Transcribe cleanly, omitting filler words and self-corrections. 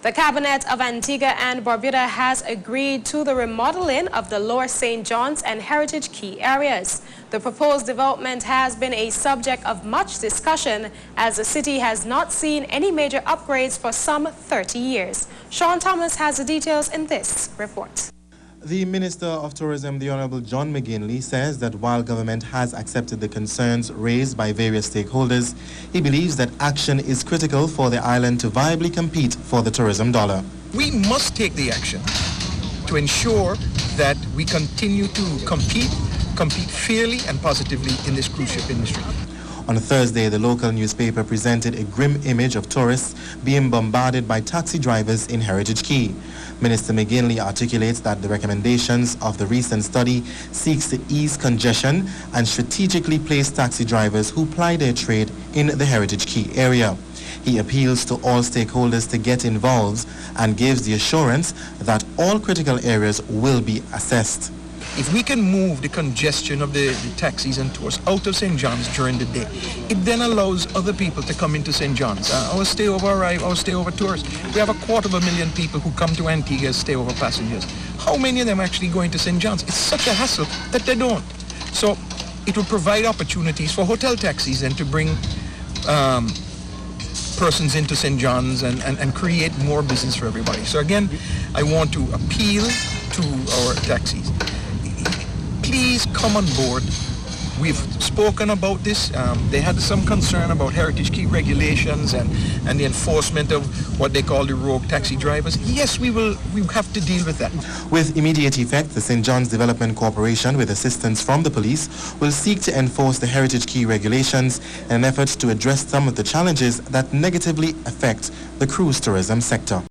The Cabinet of Antigua and Barbuda has agreed to the remodeling of the Lower St. John's and Heritage Quay areas. The proposed development has been a subject of much discussion as the city has not seen any major upgrades for some 30 years. Sean Thomas has the details in this report. The Minister of Tourism, the Honorable John McGinley, says that while government has accepted the concerns raised by various stakeholders, he believes that action is critical for the island to viably compete for the tourism dollar. We must take the action to ensure that we continue to compete fairly and positively in this cruise ship industry. On Thursday, the local newspaper presented a grim image of tourists being bombarded by taxi drivers in Heritage Quay. Minister McGinley articulates that the recommendations of the recent study seeks to ease congestion and strategically place taxi drivers who ply their trade in the Heritage Quay area. He appeals to all stakeholders to get involved and gives the assurance that all critical areas will be assessed. If we can move the congestion of the taxis and tours out of St. John's during the day, it then allows other people to come into St. John's. Our stayover tourists. We have 250,000 people who come to Antigua as stayover passengers. How many of them are actually going to St. John's? It's such a hassle that they don't. So it will provide opportunities for hotel taxis and to bring persons into St. John's and create more business for everybody. So again, I want to appeal to our taxis. Please come on board. We've spoken about this. They had some concern about Heritage Quay regulations and the enforcement of what they call the rogue taxi drivers. Yes, we have to deal with that. With immediate effect, the St. John's Development Corporation, with assistance from the police, will seek to enforce the Heritage Quay regulations in an effort to address some of the challenges that negatively affect the cruise tourism sector.